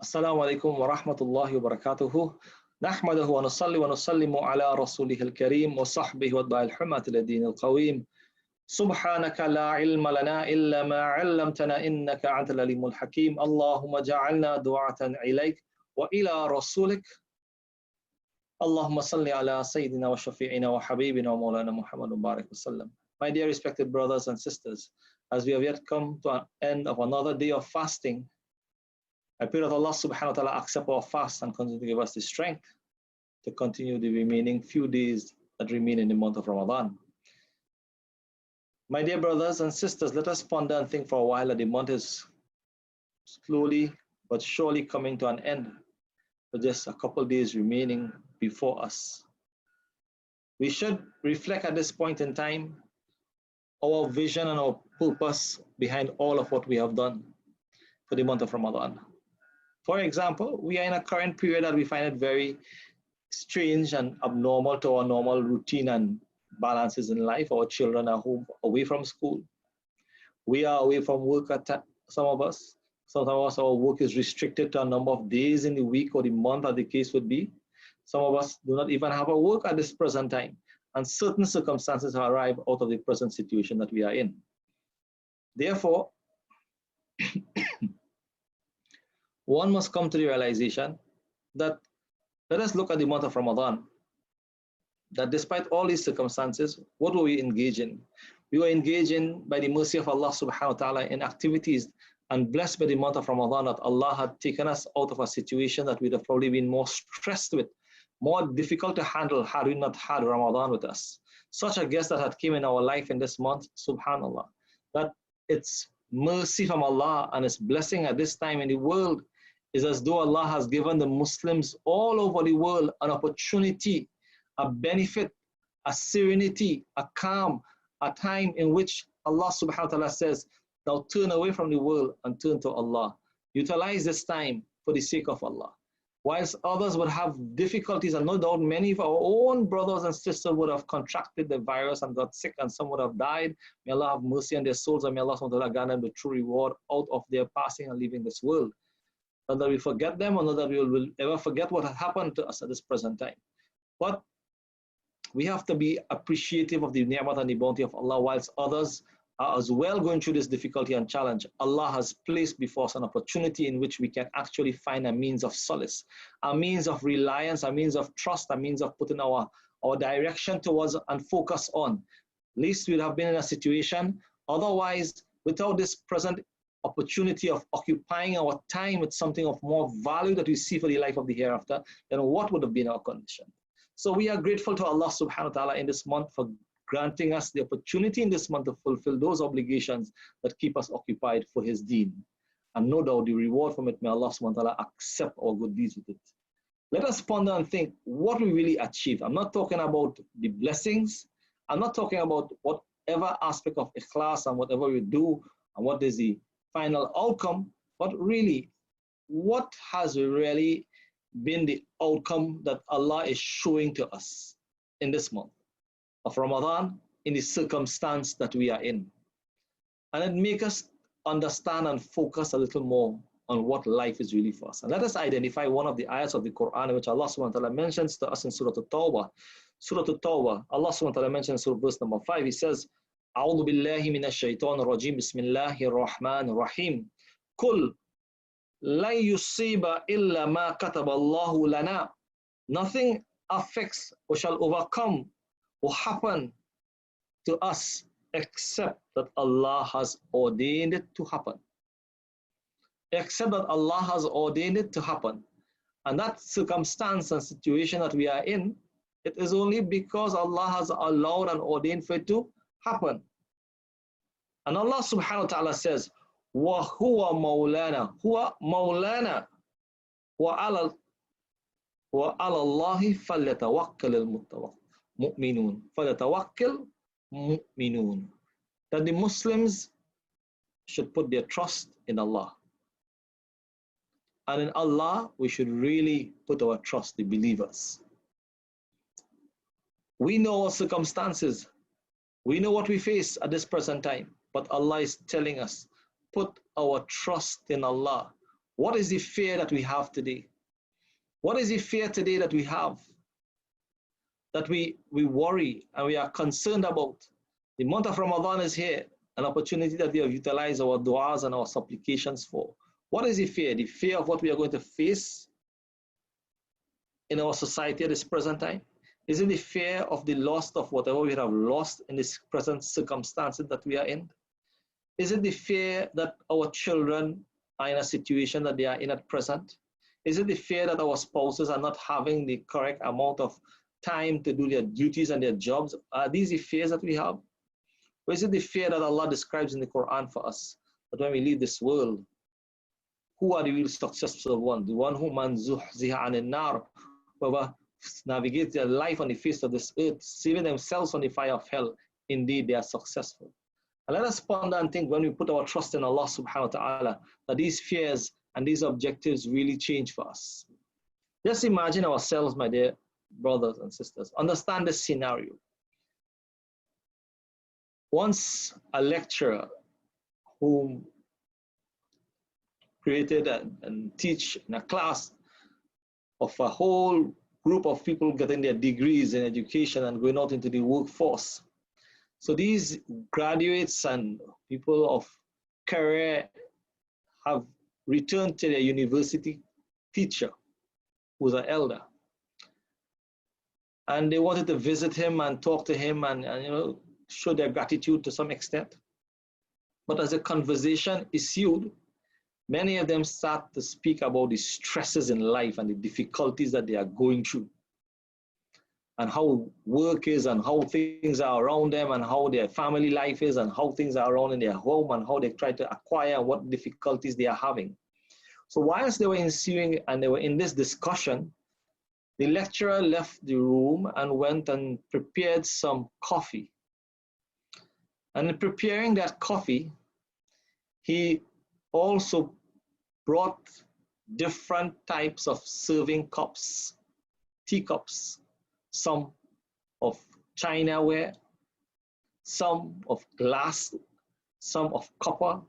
Assalamu alaikum wa rahmatullahi wa barakatuhu. نحمده ونصلي ونسلم على رسوله الكريم وصحبه واتباع الحمة الدين القويم. سبحانك لا علم لنا إلا ما علمتنا إنك أنت العليم الحكيم. اللهم جعلنا دعاة إليك وإلى رسولك. اللهم صل على سيدنا وشفيعنا وحبيبنا ومولانا محمد وبارك وسلم. My dear respected brothers and sisters, as we have yet come to an end of another day of fasting, I pray that Allah subhanahu wa ta'ala accept our fast and continue to give us the strength to continue the remaining few days that remain in the month of Ramadan. My dear brothers and sisters, let us ponder and think for a while that the month is slowly but surely coming to an end, with just a couple of days remaining before us. We should reflect at this point in time our vision and our purpose behind all of what we have done for the month of Ramadan. For example, we are in a current period that we find it very strange and abnormal to our normal routine and balances in life. Our children are home, away from school. We are away from work at some of us. Some of us, our work is restricted to a number of days in the week or the month, as the case would be. Some of us do not even have a work at this present time. And certain circumstances have arrived out of the present situation that we are in. Therefore, one must come to the realization that let us look at the month of Ramadan, that despite all these circumstances, what were we engaged in? We were engaged in, by the mercy of Allah subhanahu wa ta'ala, in activities and blessed by the month of Ramadan that Allah had taken us out of a situation that we'd have probably been more stressed with, more difficult to handle had we not had Ramadan with us. Such a guest that had came in our life in this month, subhanallah, that it's mercy from Allah and His blessing at this time in the world is as though Allah has given the Muslims all over the world an opportunity, a benefit, a serenity, a calm, a time in which Allah subhanahu wa ta'ala says, now turn away from the world and turn to Allah. Utilize this time for the sake of Allah. Whilst others would have difficulties, and no doubt many of our own brothers and sisters would have contracted the virus and got sick, and some would have died. May Allah have mercy on their souls, and may Allah subhanahu wa ta'ala grant them the true reward out of their passing and leaving this world. Not that we forget them, or not that we will ever forget what has happened to us at this present time. But we have to be appreciative of the ni'mat and the bounty of Allah, whilst others are as well going through this difficulty and challenge. Allah has placed before us an opportunity in which we can actually find a means of solace, a means of reliance, a means of trust, a means of putting our direction towards and focus on. At least we'd have been in a situation, otherwise, without this present opportunity of occupying our time with something of more value that we see for the life of the hereafter, then what would have been our condition? So we are grateful to Allah subhanahu wa ta'ala in this month for granting us the opportunity in this month to fulfill those obligations that keep us occupied for His deen. And no doubt the reward from it, may Allah subhanahu wa ta'ala accept our good deeds with it. Let us ponder and think what we really achieved. I'm not talking about the blessings. I'm not talking about whatever aspect of ikhlas and whatever we do and what is the final outcome, but really, what has really been the outcome that Allah is showing to us in this month of Ramadan, in the circumstance that we are in? And it makes us understand and focus a little more on what life is really for us. And let us identify one of the ayahs of the Quran which Allah subhanahu wa ta'ala mentions to us in Surah At-Tawbah. Surah At-Tawbah, Allah subhanahu wa ta'ala mentions in verse number 5, He says, أعوذ بالله من الشيطان الرجيم بسم الله الرحمن الرحيم قل لا يصيب إلا ما كتب الله لنا. Nothing affects or shall overcome or happen to us except that Allah has ordained it to happen. Except that Allah has ordained it to happen. And that circumstance and situation that we are in, it is only because Allah has allowed and ordained for it to happen. And Allah subhanahu wa ta'ala says, وَهُوَ مَوْلَانَا هُوَ مَوْلَانَا وَعَلَى اللَّهِ فَلْيَتَوَكَّلِ الْمُؤْمِنُونَ فَلْيَتَوَكَّلْ مُؤْمِنُونَ. That the Muslims should put their trust in Allah. And in Allah, we should really put our trust, the believers. We know our circumstances. We know what we face at this present time. But Allah is telling us, put our trust in Allah. What is the fear that we have today? What is the fear today that we have? That we worry and we are concerned about? The month of Ramadan is here, an opportunity that we have utilized our du'as and our supplications for. What is the fear? The fear of what we are going to face in our society at this present time? Is it the fear of the loss of whatever we have lost in this present circumstances that we are in? Is it the fear that our children are in a situation that they are in at present? Is it the fear that our spouses are not having the correct amount of time to do their duties and their jobs? Are these the fears that we have? Or is it the fear that Allah describes in the Quran for us, that when we leave this world, who are the real successful ones? The one who man zuhziha anin nar, whoever navigates their life on the face of this earth, saving themselves from the fire of hell, indeed they are successful. And let us ponder and think, when we put our trust in Allah subhanahu wa ta'ala, that these fears and these objectives really change for us. Just imagine ourselves, my dear brothers and sisters. Understand this scenario. Once a lecturer who created and teach in a class of a whole group of people getting their degrees in education and going out into the workforce. So these graduates and people of career have returned to their university teacher, who's an elder. And they wanted to visit him and talk to him and show their gratitude to some extent. But as the conversation ensued, many of them start to speak about the stresses in life and the difficulties that they are going through, and how work is and how things are around them and how their family life is and how things are around in their home and how they try to acquire and what difficulties they are having. So whilst they were ensuing and they were in this discussion, the lecturer left the room and went and prepared some coffee. And in preparing that coffee, he also brought different types of serving cups, teacups, some of chinaware, some of glass, some of copper,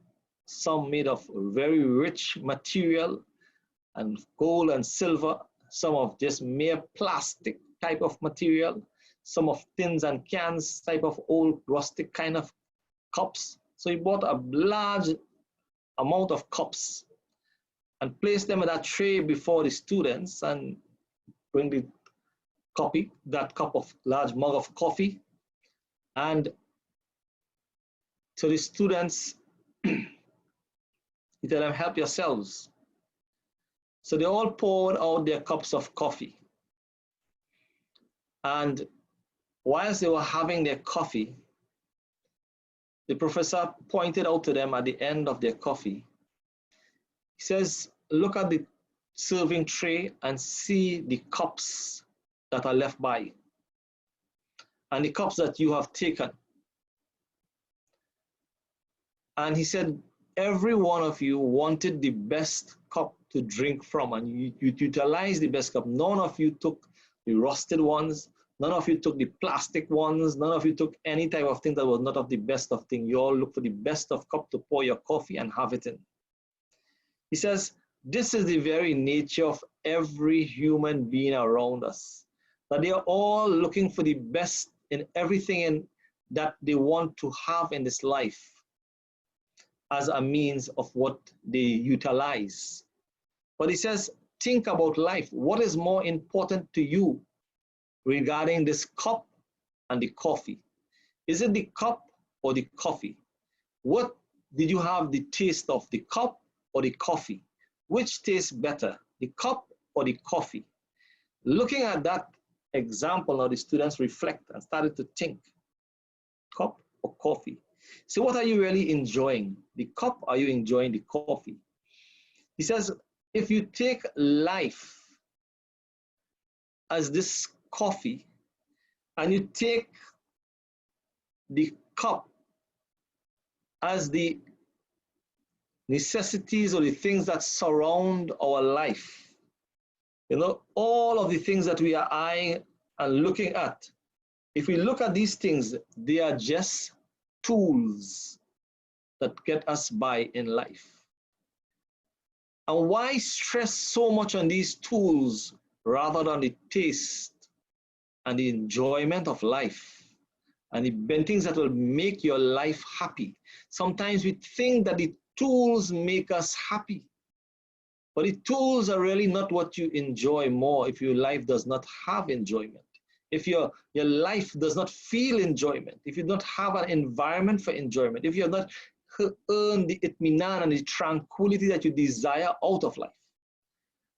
some made of very rich material and gold and silver, some of just mere plastic type of material, some of tins and cans type of old rustic kind of cups. So he bought a large amount of cups and placed them in that tray before the students and bring the coffee, that cup of large mug of coffee, and to the students, he tell them, help yourselves. So they all poured out their cups of coffee. And whilst they were having their coffee, the professor pointed out to them at the end of their coffee. He says, look at the serving tray and see the cups that are left by and the cups that you have taken. And he said, every one of you wanted the best cup to drink from, and you utilized the best cup. None of you took the rusted ones. None of you took the plastic ones. None of you took any type of thing that was not of the best of thing. You all look for the best of cup to pour your coffee and have it in. He says, this is the very nature of every human being around us, that they are all looking for the best in everything that they want to have in this life as a means of what they utilize. But he says, think about life. What is more important to you regarding this cup and the coffee? Is it the cup or the coffee? What did you have the taste of, the cup or the coffee? Which tastes better, the cup or the coffee? Looking at that example, now the students reflect and started to think, cup or coffee? So what are you really enjoying? The cup, or are you enjoying the coffee? He says, if you take life as this coffee and you take the cup as the necessities or the things that surround our life, all of the things that we are eyeing and looking at, if we look at these things, they are just tools that get us by in life. And why stress so much on these tools rather than the taste and the enjoyment of life and the things that will make your life happy? Sometimes we think that the tools make us happy, but the tools are really not what you enjoy more if your life does not have enjoyment. If your life does not feel enjoyment, if you don't have an environment for enjoyment, if you have not earned the itminan and the tranquility that you desire out of life.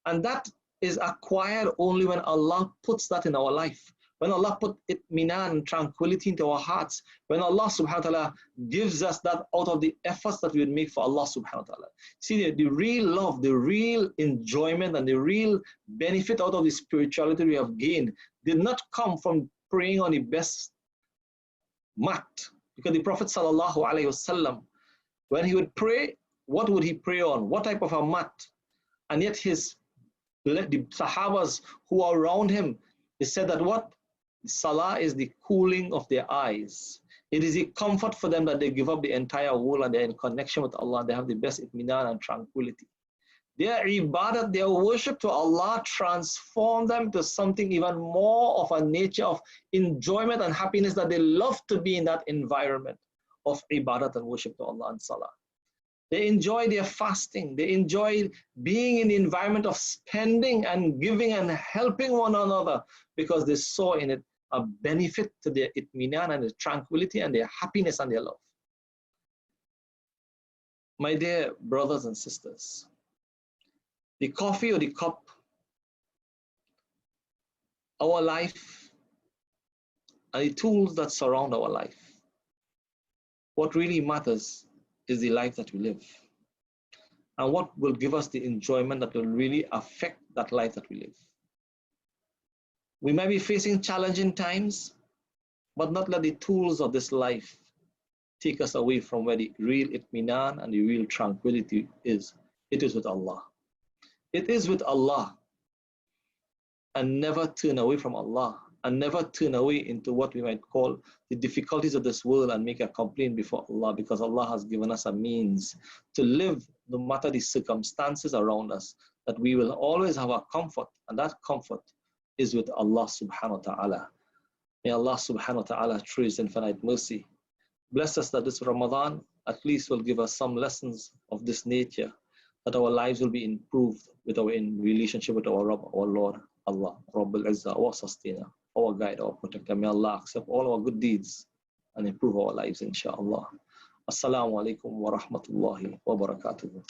And that is acquired only when Allah puts that in our life. When Allah put itminan and tranquility into our hearts, when Allah subhanahu wa ta'ala gives us that out of the efforts that we would make for Allah subhanahu wa ta'ala. See, the real love, the real enjoyment, and the real benefit out of the spirituality we have gained did not come from praying on the best mat. Because the Prophet sallallahu alaihi wasallam, when he would pray, what would he pray on? What type of a mat? And yet the Sahabas who are around him, they said that what? Salah is the cooling of their eyes. It is a comfort for them that they give up the entire world and they're in connection with Allah. They have the best itminan and tranquility. Their ibadat, their worship to Allah transform them to something even more of a nature of enjoyment and happiness, that they love to be in that environment of ibadat and worship to Allah and salah. They enjoy their fasting. They enjoy being in the environment of spending and giving and helping one another because they saw in it a benefit to their itminan and their tranquility and their happiness and their love. My dear brothers and sisters, the coffee or the cup, our life, and the tools that surround our life, what really matters is the life that we live. And what will give us the enjoyment that will really affect that life that we live. We might be facing challenging times, but not let the tools of this life take us away from where the real itminan and the real tranquility is. It is with Allah. It is with Allah. And never turn away from Allah. And never turn away into what we might call the difficulties of this world and make a complaint before Allah, because Allah has given us a means to live no matter the circumstances around us, that we will always have a comfort, and that comfort is with Allah subhanahu wa ta'ala. May Allah subhanahu wa ta'ala, through His infinite mercy, bless us that this Ramadan at least will give us some lessons of this nature, that our lives will be improved with our relationship with our Rabb, our Lord, Allah, Rabbul Izzah, our sustainer, our guide, our protector. May Allah accept all our good deeds and improve our lives, inshaAllah. Assalamu alaikum wa rahmatullahi wa barakatuh.